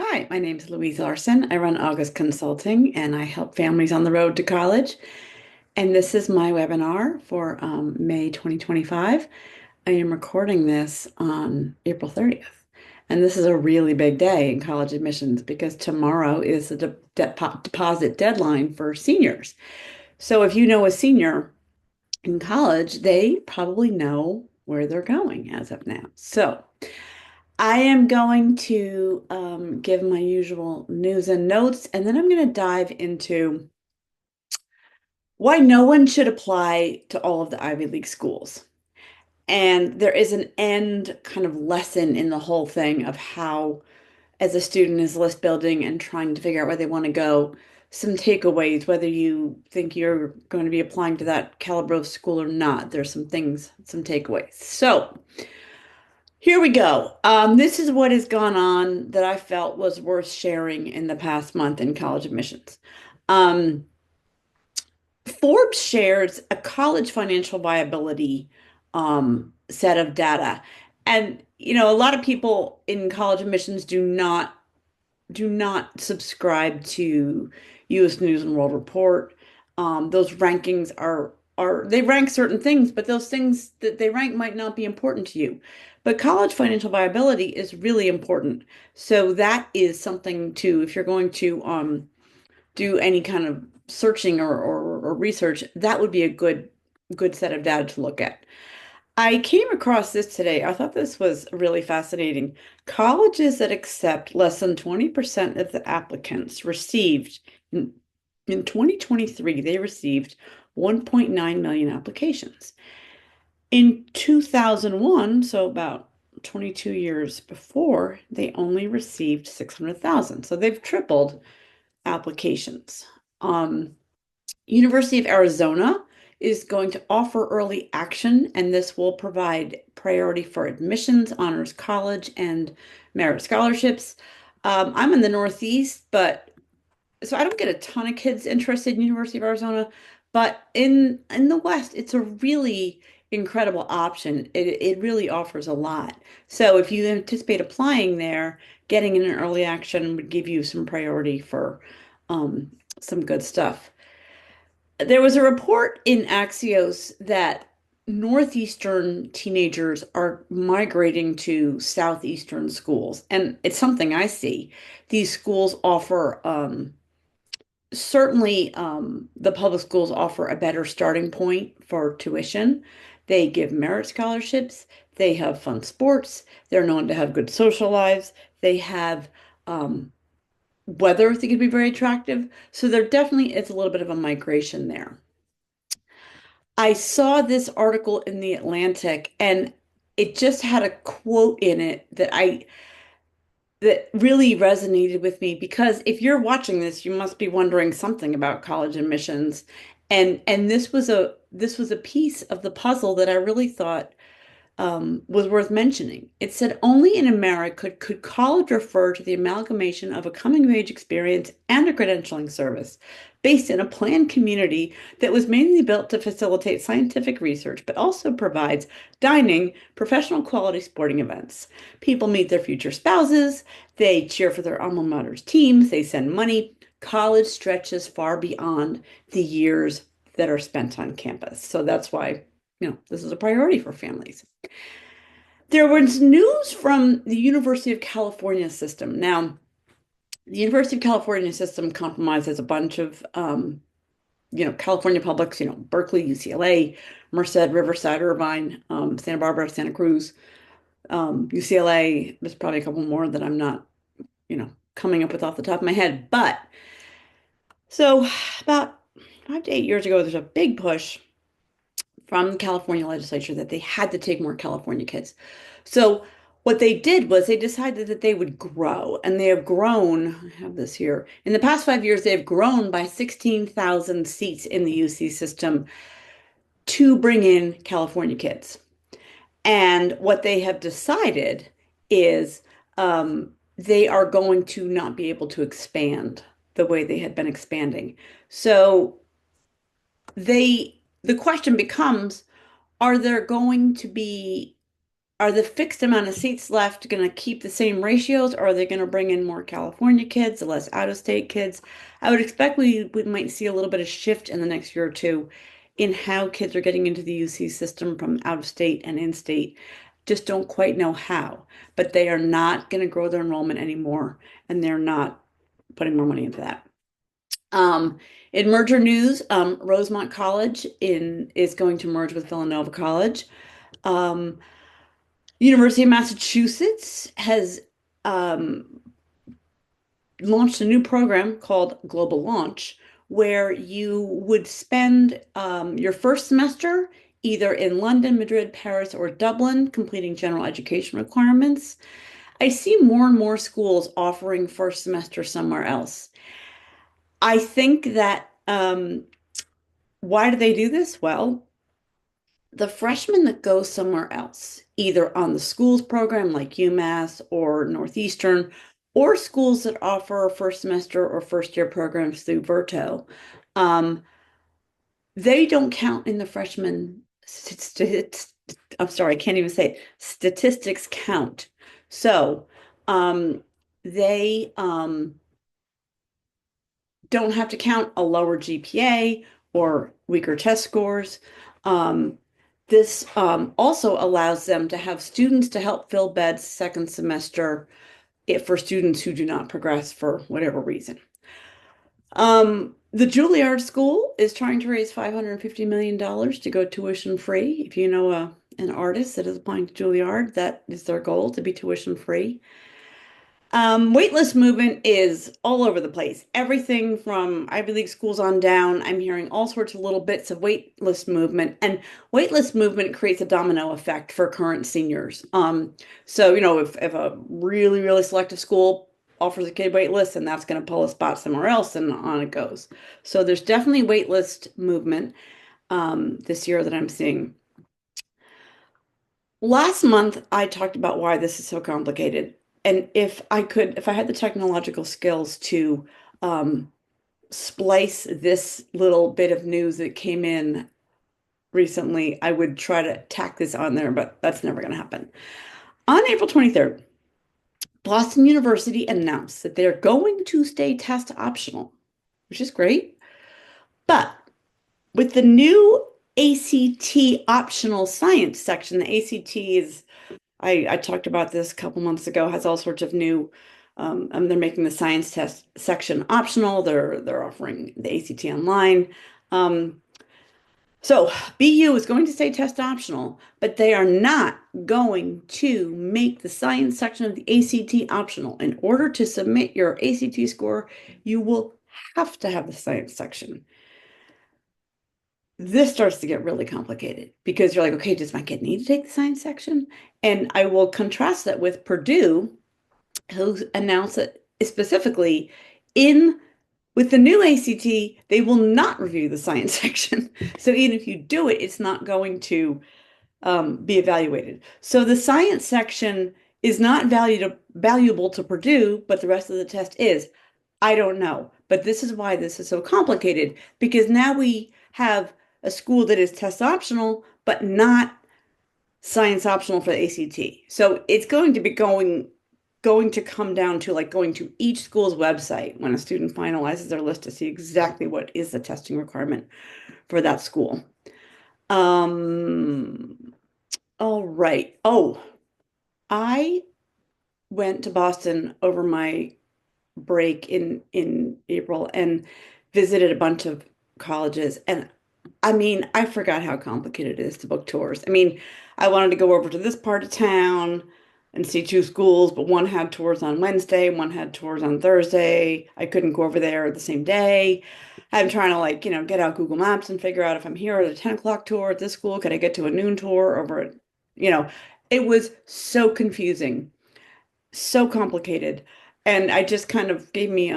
Hi, my name is Louise Larson. I run August Consulting and I help families on the road to college. And this is my webinar for May 2025. I am recording this on April 30th. And this is a really big day in college admissions because tomorrow is the deposit deadline for seniors. So if you know a senior in college, they probably know where they're going as of now. So I am going to give my usual news and notes, and then I'm going to dive into why no one should apply to all of the Ivy League schools. And there is an end kind of lesson in the whole thing of how, as a student is list building and trying to figure out where they want to go, some takeaways, whether you think you're going to be applying to that caliber of school or not. There's some things, some takeaways. So, here we go. This is what has gone on that I felt was worth sharing in the past month in college admissions. Um, Forbes shares a college financial viability set of data. And a lot of people in college admissions do not subscribe to U.S. News and World Report. Those rankings are they rank certain things, but those things that they rank might not be important to you. But college financial viability is really important. So that is something to, if you're going to do any kind of searching or research, that would be a good set of data to look at. I came across this today. I thought this was really fascinating. Colleges that accept less than 20% of the applicants received in 2023, they received 1.9 million applications. In 2001, so about 22 years before, they only received 600,000. So they've tripled applications. Um, University of Arizona is going to offer early action, and this will provide priority for admissions, honors college, and merit scholarships. I'm in the Northeast, but so I don't get a ton of kids interested in University of Arizona, but in the West, it's a really incredible option. It really offers a lot. So if you anticipate applying there, getting in an early action would give you some priority for um, some good stuff. There was a report in Axios that Northeastern teenagers are migrating to Southeastern schools, and it's something I see. These schools offer certainly the public schools offer a better starting point for tuition. They give merit scholarships. They have fun sports. They're known to have good social lives. They have weather that could be very attractive. So there definitely is a little bit of a migration there. I saw this article in The Atlantic and it just had a quote in it that really resonated with me because if you're watching this, you must be wondering something about college admissions. And this was a piece of the puzzle that I really thought was worth mentioning. It said only in America could college refer to the amalgamation of a coming of age experience and a credentialing service based in a planned community that was mainly built to facilitate scientific research, but also provides dining, professional quality sporting events. People meet their future spouses, they cheer for their alma mater's teams, they send money. College stretches far beyond the years that are spent on campus. So that's why, this is a priority for families. There was news from the University of California system. Now, the University of California system compromises a bunch of, California publics, Berkeley, UCLA, Merced, Riverside, Irvine, Santa Barbara, Santa Cruz, UCLA. There's probably a couple more that I'm not, coming up with off the top of my head. But so about 5 to 8 years ago, there's a big push from the California legislature that they had to take more California kids. So what they did was they decided that they would grow, and they have grown. I have this here. In the past 5 years, they have grown by 16,000 seats in the UC system to bring in California kids. And what they have decided is they are going to not be able to expand the way they had been expanding. So the question becomes, are there going to be are the fixed amount of seats left going to keep the same ratios, or are they going to bring in more California kids, less out-of-state kids? I would expect we might see a little bit of shift in the next year or two in how kids are getting into the UC system from out of state and in state. Just don't quite know how, but they are not going to grow their enrollment anymore, and they're not putting more money into that. In merger news, Rosemont College is going to merge with Villanova College. Um, University of Massachusetts has um, launched a new program called Global Launch, where you would spend your first semester either in London, Madrid, Paris, or Dublin, completing general education requirements. I see more and more schools offering first semester somewhere else. I think that why do they do this? Well, the freshmen that go somewhere else, either on the schools program like UMass or Northeastern, or schools that offer first semester or first year programs through Verto, um, they don't count in the freshman I'm sorry, I can't even say it, statistics count. So they don't have to count a lower GPA or weaker test scores. Um, this also allows them to have students to help fill beds second semester for students who do not progress for whatever reason. The Juilliard School is trying to raise $550 million to go tuition free. If you know an artist that is applying to Juilliard, that is their goal, to be tuition free. Waitlist movement is all over the place. Everything from Ivy League schools on down. I'm hearing all sorts of little bits of waitlist movement, and waitlist movement creates a domino effect for current seniors. So if a really, really selective school offers a kid waitlist, and that's going to pull a spot somewhere else, and on it goes. So there's definitely waitlist movement this year that I'm seeing. Last month, I talked about why this is so complicated. And if I had the technological skills to splice this little bit of news that came in recently, I would try to tack this on there, but that's never going to happen. On April 23rd, Boston University announced that they're going to stay test optional, which is great. But with the new ACT optional science section, the ACT is I talked about this a couple months ago, has all sorts of new, they're making the science test section optional. They're offering the ACT online. Um, so BU is going to stay test optional, but they are not going to make the science section of the ACT optional. In order to submit your ACT score, you will have to have the science section. This starts to get really complicated because you're like, okay, does my kid need to take the science section? And I will contrast that with Purdue, who announced that specifically in with the new ACT, they will not review the science section. So even if you do it, it's not going to be evaluated. So the science section is not valuable to Purdue, but the rest of the test is. I don't know. But this is why this is so complicated, because now we have a school that is test optional, but not science optional for the ACT. So it's going to be going to come down to like going to each school's website when a student finalizes their list to see exactly what is the testing requirement for that school. Um, all right. Oh, I went to Boston over my break in April and visited a bunch of colleges. And I mean, I forgot how complicated it is to book tours. I mean, I wanted to go over to this part of town and see two schools, but one had tours on Wednesday, one had tours on Thursday. I couldn't go over there the same day. I'm trying to like, get out Google Maps and figure out if I'm here at a 10 o'clock tour at this school, could I get to a noon tour over at, you know, it was so confusing, so complicated. And I just kind of gave me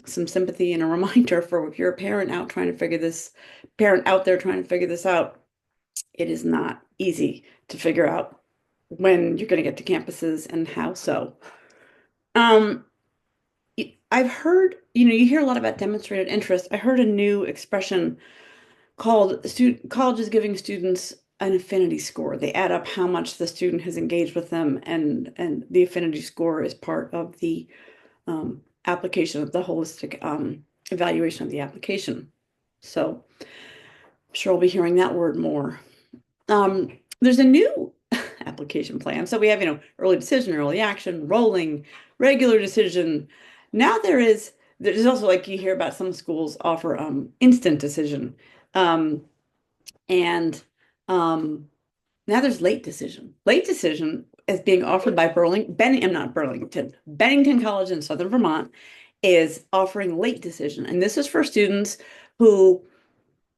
some sympathy and a reminder for if you're a parent out there trying to figure this out, it is not easy to figure out when you're going to get to campuses and how so. Um, I've heard, you hear a lot about demonstrated interest. I heard a new expression called colleges giving students an affinity score. They add up how much the student has engaged with them, and the affinity score is part of the application of the holistic evaluation of the application. So I'm sure we'll be hearing that word more. There's a new application plan. So we have, early decision, early action, rolling, regular decision. Now there's also, like, you hear about some schools offer instant decision. Um, and now there's late decision. Late decision is being offered by I'm not Burlington, Bennington College in Southern Vermont is offering late decision. And this is for students who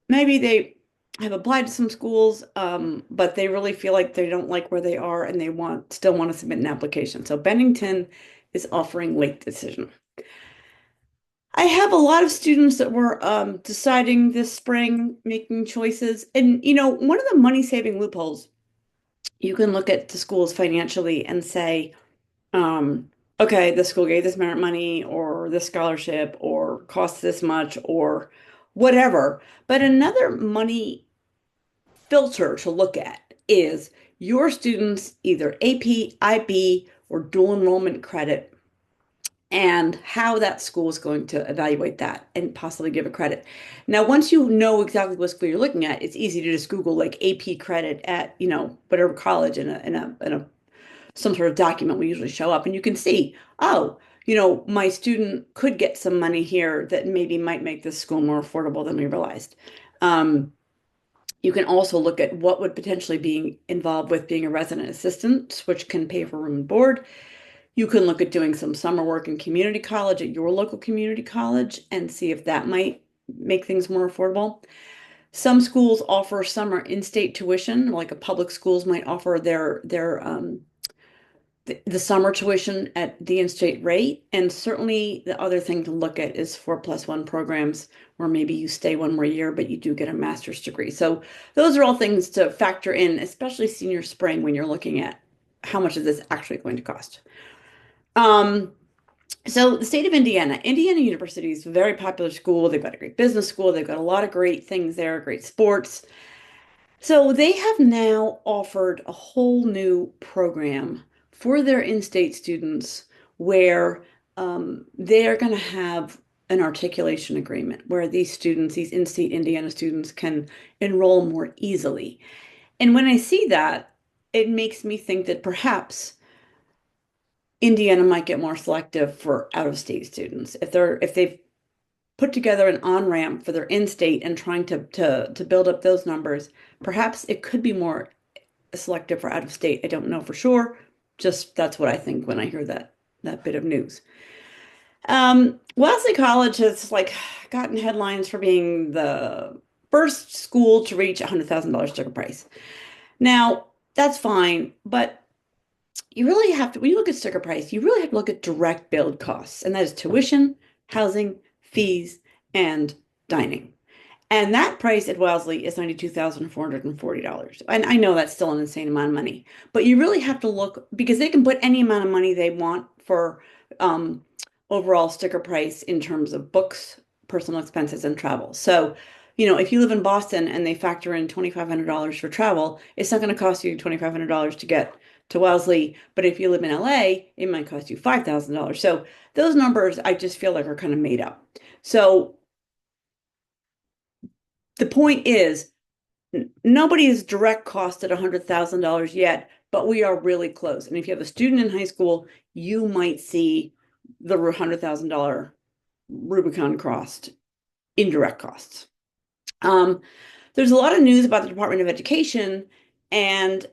maybe they have applied to some schools, but they really feel like they don't like where they are and they still want to submit an application. So Bennington is offering late decision. I have a lot of students that were deciding this spring, making choices. And, one of the money saving loopholes, you can look at the schools financially and say, okay, the school gave this merit money or this scholarship or costs this much or whatever. But another money filter to look at is your students either AP, IB, or dual enrollment credit, and how that school is going to evaluate that and possibly give a credit. Now, once you know exactly what school you're looking at, it's easy to just Google like AP credit at, whatever college in a some sort of document will usually show up, and you can see, oh, my student could get some money here that maybe might make this school more affordable than we realized. Um, you can also look at what would potentially be involved with being a resident assistant, which can pay for room and board. You can look at doing some summer work in community college at your local community college and see if that might make things more affordable. Some schools offer summer in-state tuition, like a public schools might offer the summer tuition at the in-state rate. And certainly the other thing to look at is 4+1 programs where maybe you stay one more year, but you do get a master's degree. So those are all things to factor in, especially senior spring when you're looking at how much is this actually going to cost. Um, so the state of Indiana University is a very popular school. They've got a great business school. They've got a lot of great things there, great sports. So they have now offered a whole new program for their in-state students where they are going to have an articulation agreement where these students, these in-state Indiana students, can enroll more easily. And when I see that, it makes me think that perhaps Indiana might get more selective for out-of-state students. If they've put together an on-ramp for their in-state and trying to build up those numbers, perhaps it could be more selective for out-of-state. I don't know for sure. Just that's what I think when I hear that bit of news. Wellesley College has like gotten headlines for being the first school to reach $100,000 sticker price. Now, that's fine, but you really have to, when you look at sticker price, you really have to look at direct build costs, and that is tuition, housing, fees, and dining. And that price at Wellesley is $92,440. And I know that's still an insane amount of money, but you really have to look because they can put any amount of money they want for um, overall sticker price in terms of books, personal expenses, and travel. So, if you live in Boston and they factor in $2,500 for travel, it's not going to cost you $2,500 to get to Wellesley. But if you live in LA, it might cost you $5,000. So those numbers I just feel like are kind of made up. So the point is, nobody is direct cost at $100,000 yet, but we are really close. And if you have a student in high school, you might see the $100,000 Rubicon crossed indirect costs. There's a lot of news about the Department of Education and,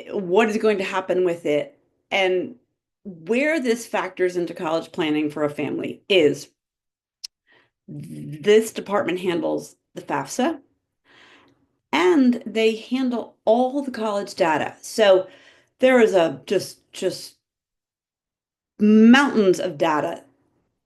what is going to happen with it. And where this factors into college planning for a family is this department handles the FAFSA and they handle all the college data. So there is a just mountains of data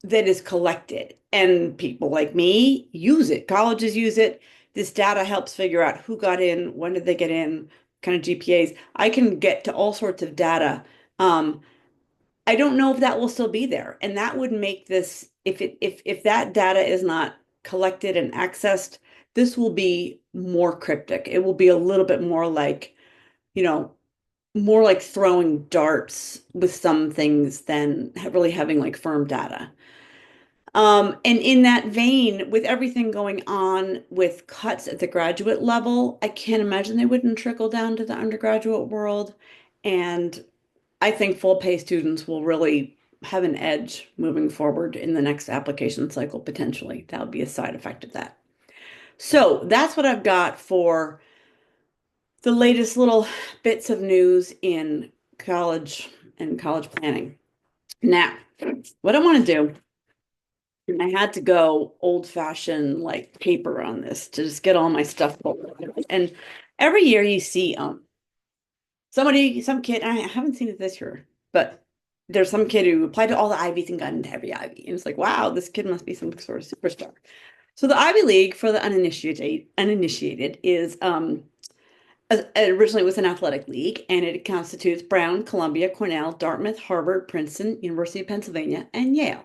that is collected, and people like me use it. Colleges use it. This data helps figure out who got in, when did they get in, kind of GPAs. I can get to all sorts of data. I don't know if that will still be there, and that would make this if that data is not collected and accessed, This will be more cryptic. It will be a little bit more like, you know, more like throwing darts with some things than really having like firm data. And in that vein, with everything going on with cuts at the graduate level, I can't imagine they wouldn't trickle down to the undergraduate world. And I think full pay students will really have an edge moving forward in the next application cycle, potentially. That would be a side effect of that. So that's what I've got for the latest little bits of news in college and college planning. Now, what I want to do, and I had to go old fashioned like paper on this to just get all my stuff pulled. And every year you see some kid, and I haven't seen it this year, but there's some kid who applied to all the Ivies and got into every Ivy. And it's like, wow, this kid must be some sort of superstar. So the Ivy League for the uninitiated is originally it was an athletic league, and it constitutes Brown, Columbia, Cornell, Dartmouth, Harvard, Princeton, University of Pennsylvania, and Yale.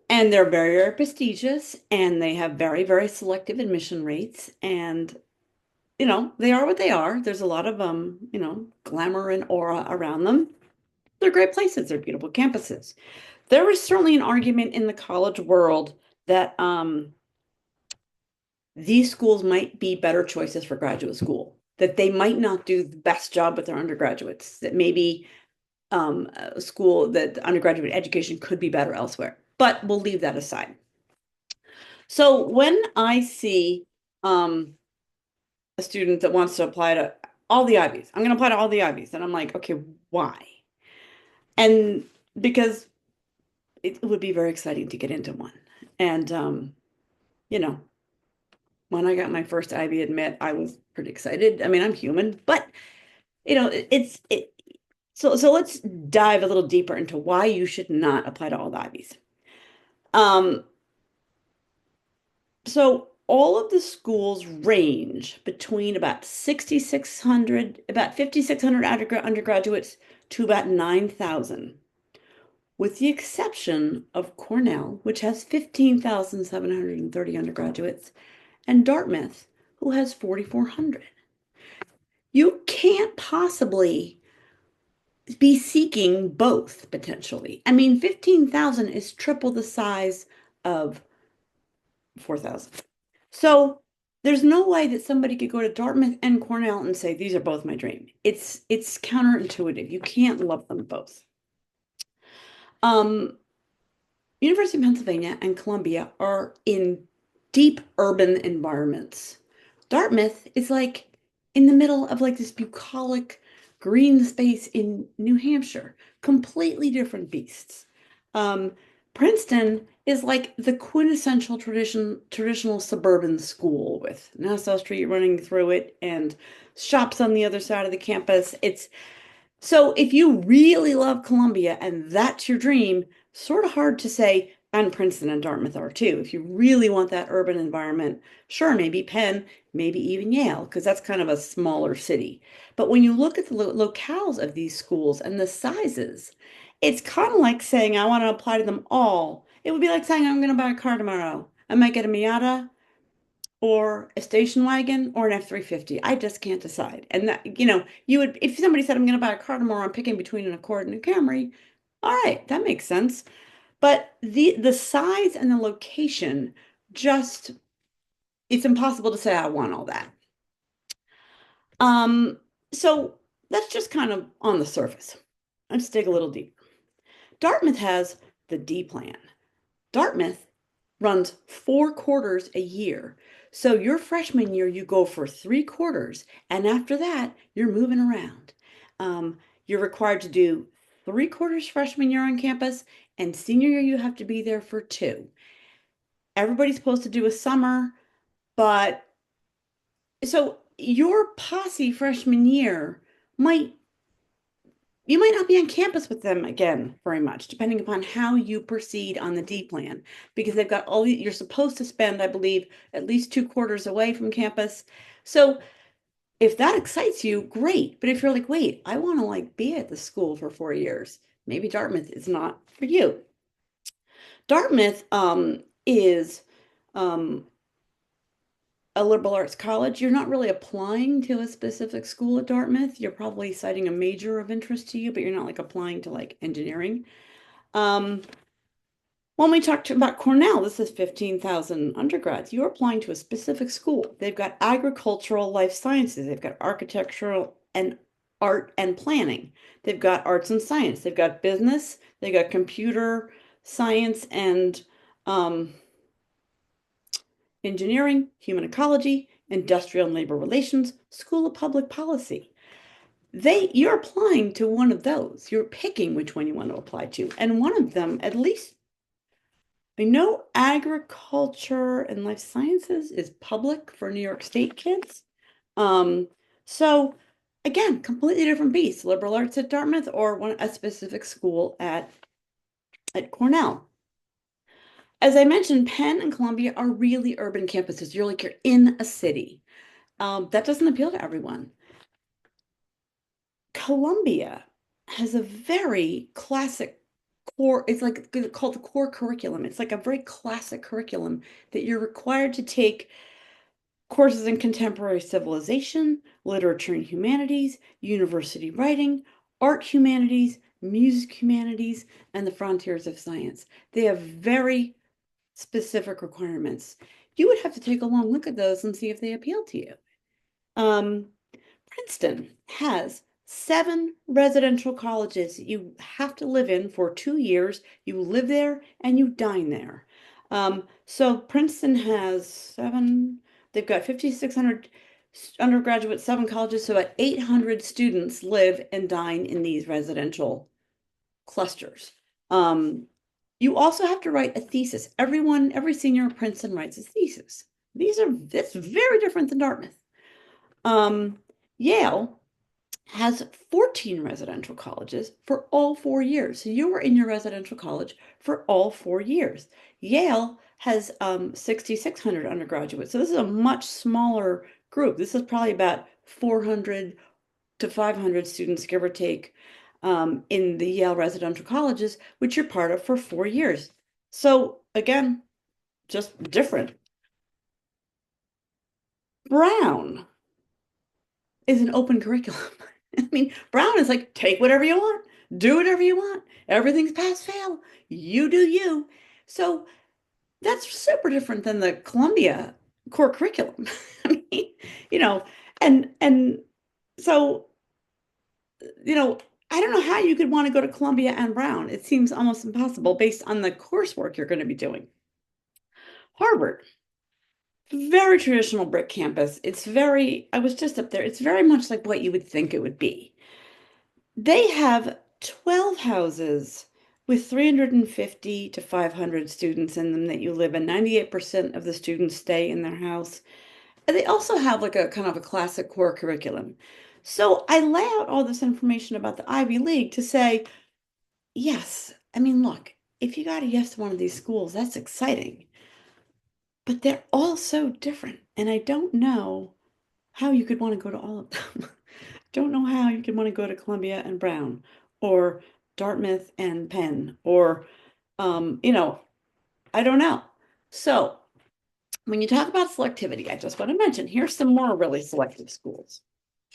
And they're very, very prestigious, and they have very, very selective admission rates. And, they are what they are. There's a lot of glamour and aura around them. They're great places. They're beautiful campuses. There is certainly an argument in the college world that these schools might be better choices for graduate school, that they might not do the best job with their undergraduates, that maybe a school that undergraduate education could be better elsewhere. But we'll leave that aside. So when I see a student that wants to apply to all the Ivies, I'm going to apply to all the Ivies, and I'm like, okay, why? And because it would be very exciting to get into one. And you know, when I got my first Ivy admit, I was pretty excited. I mean, I'm human, but it's it. So let's dive a little deeper into why you should not apply to all the Ivies. Um, so all of the schools range between about 6,600, about 5,600 undergraduates to about 9,000, with the exception of Cornell, which has 15,730 undergraduates, and Dartmouth, who has 4,400. You can't possibly be seeking both potentially. I mean, 15,000 is triple the size of 4,000. So there's no way that somebody could go to Dartmouth and Cornell and say, these are both my dream. It's counterintuitive. You can't love them both. Um, University of Pennsylvania and Columbia are in deep urban environments. Dartmouth is like in the middle of like this bucolic green space in New Hampshire, completely different beasts. Um, Princeton is like the quintessential traditional suburban school with Nassau Street running through it and shops on the other side of the campus. It's so if you really love Columbia and that's your dream, sort of hard to say, and Princeton and Dartmouth are too. If you really want that urban environment, sure, maybe Penn, maybe even Yale, because that's kind of a smaller city. But when you look at the locales of these schools and the sizes, it's kind of like saying, I want to apply to them all. It would be like saying, I'm going to buy a car tomorrow. I might get a Miata or a station wagon or an F-350. I just can't decide. And that, you would, if somebody said, I'm going to buy a car tomorrow, I'm picking between an Accord and a Camry. All right, that makes sense. But the size and the location just, it's impossible to say I want all that. Um, so that's just kind of on the surface. Let's dig a little deeper. Dartmouth has the D plan. Dartmouth runs 4 quarters a year. So your freshman year, you go for 3 quarters, and after that, you're moving around. You're required to do 3 quarters freshman year on campus, and senior year, you have to be there for 2. Everybody's supposed to do a summer, but so your posse freshman year might you might not be on campus with them again very much, depending upon how you proceed on the D plan, because they've got you're supposed to spend, I believe, at least 2 quarters away from campus. So if that excites you, great. But if you're like, wait, I want to like be at the school for 4 years, maybe Dartmouth is not for you. Dartmouth is um, a liberal arts college, you're not really applying to a specific school at Dartmouth. You're probably citing a major of interest to you, but you're not like applying to like engineering. Um, when we talked about Cornell, this is 15,000 undergrads. You're applying to a specific school. They've got agricultural life sciences. They've got architectural and art and planning. They've got arts and science. They've got business. They've got computer science and um, engineering, human ecology, industrial and labor relations, School of Public Policy. You're applying to one of those. You're picking which one you want to apply to. And one of them, at least I know agriculture and life sciences is public for New York State kids. Um, so again, completely different beast, liberal arts at Dartmouth or a specific school at Cornell. As I mentioned, Penn and Columbia are really urban campuses. You're in a city. That doesn't appeal to everyone. Columbia has a very classic core, it's like called the core curriculum. It's like a very classic curriculum that you're required to take courses in contemporary civilization, literature and humanities, university writing, art humanities, music humanities, and the frontiers of science. They have very specific requirements. You would have to take a long look at those and see if they appeal to you. Um, Princeton has 7 residential colleges you have to live in for 2 years. You live there and you dine there. So Princeton has they've got 5,600 undergraduates, 7 colleges, so about 800 students live and dine in these residential clusters. You also have to write a thesis. Every senior at Princeton writes a thesis. That's very different than Dartmouth. Yale has 14 residential colleges for all 4 years. So you were in your residential college for all 4 years. Yale has 6,600 undergraduates. So this is a much smaller group. This is probably about 400 to 500 students, give or take, in the Yale residential colleges, which you're part of for 4 years. So again, just different. Brown is an open curriculum. I mean, Brown is like, take whatever you want, do whatever you want. Everything's pass fail. You do you. So that's super different than the Columbia core curriculum. I mean, you know, and so, you know, I don't know how you could want to go to Columbia and Brown. It seems almost impossible based on the coursework you're going to be doing. Harvard, very traditional brick campus. I was just up there. It's very much like what you would think it would be. They have 12 houses with 350 to 500 students in them that you live in. 98% of the students stay in their house. And they also have like a kind of a classic core curriculum. So I lay out all this information about the Ivy League to say, yes, I mean, look, if you got a yes to one of these schools, that's exciting. But they're all so different. And I don't know how you could want to go to all of them. Don't know how you could want to go to Columbia and Brown or Dartmouth and Penn or I don't know. So when you talk about selectivity, I just want to mention here's some more really selective schools.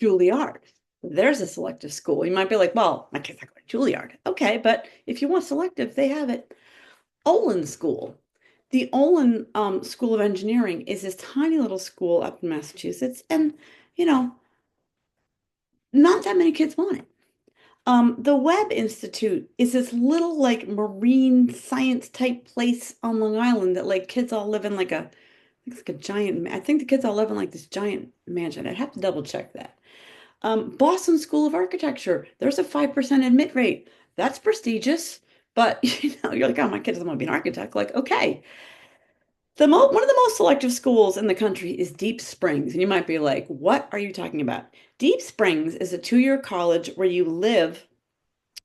Juilliard. There's a selective school. You might be like, well, my kids are going to Juilliard. Okay, but if you want selective, they have it. Olin School. The Olin School of Engineering is this tiny little school up in Massachusetts, and you know, not that many kids want it. The Webb Institute is this little like marine science type place on Long Island that like kids all live in it's like a giant, I think the kids all live in like this giant mansion. I'd have to double check that. Boston School of Architecture, there's a 5% admit rate. That's prestigious, but you're like, oh, my kid doesn't want to be an architect. Like, okay. One of the most selective schools in the country is Deep Springs. And you might be like, what are you talking about? Deep Springs is a 2-year college where you live.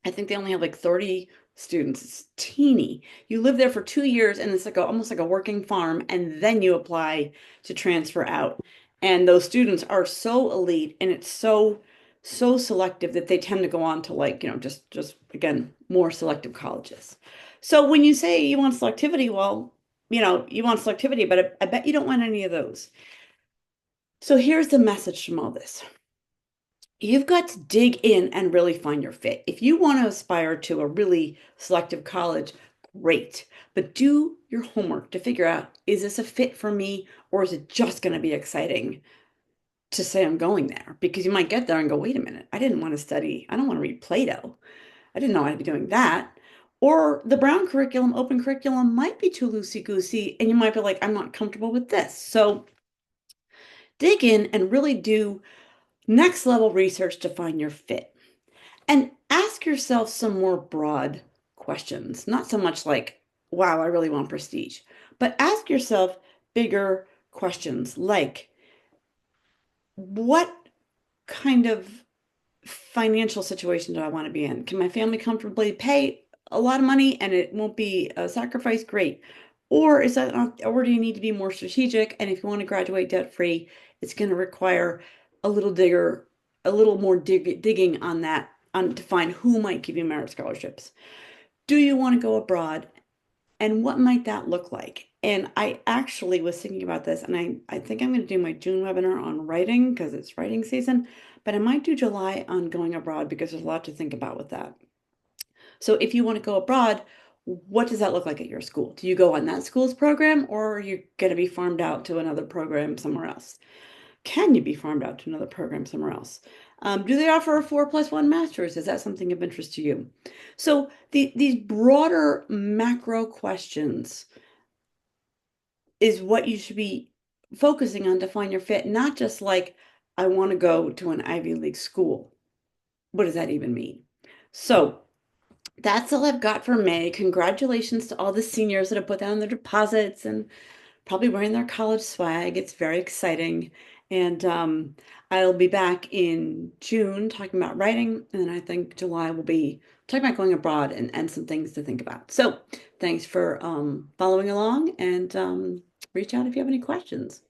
I think they only have like 30 students. It's teeny. You live there for 2 years and it's like almost like a working farm, and then you apply to transfer out. And those students are so elite and it's so selective that they tend to go on to like, just again, more selective colleges. So when you say you want selectivity, well, you want selectivity, but I bet you don't want any of those. So here's the message from all this. You've got to dig in and really find your fit. If you want to aspire to a really selective college, great. But do your homework to figure out, is this a fit for me or is it just going to be exciting to say I'm going there? Because you might get there and go, wait a minute, I didn't want to study. I don't want to read Plato. I didn't know I'd be doing that. Or the Brown curriculum, open curriculum might be too loosey-goosey, and you might be like, I'm not comfortable with this. So dig in and really do next level research to find your fit. And ask yourself some more broad questions, not so much like, wow, I really want prestige, but ask yourself bigger questions like, what kind of financial situation do I want to be in? Can my family comfortably pay a lot of money and it won't be a sacrifice? Great. Or is that not, or do you need to be more strategic? And if you want to graduate debt free, it's going to require a little digger, a little more digging on that, on to find who might give you merit scholarships. Do you want to go abroad? And what might that look like? And I actually was thinking about this, and I think I'm going to do my June webinar on writing because it's writing season, but I might do July on going abroad because there's a lot to think about with that. So if you want to go abroad, what does that look like at your school? Do you go on that school's program or are you going to be farmed out to another program somewhere else? Can you be farmed out to another program somewhere else? Do they offer a 4+1 master's? Is that something of interest to you? So these broader macro questions is what you should be focusing on to find your fit, not just like, I want to go to an Ivy League school. What does that even mean? So that's all I've got for May. Congratulations to all the seniors that have put down their deposits and probably wearing their college swag. It's very exciting. And I'll be back in June talking about writing. And then I think July will be talking about going abroad and some things to think about. So thanks for following along and reach out if you have any questions.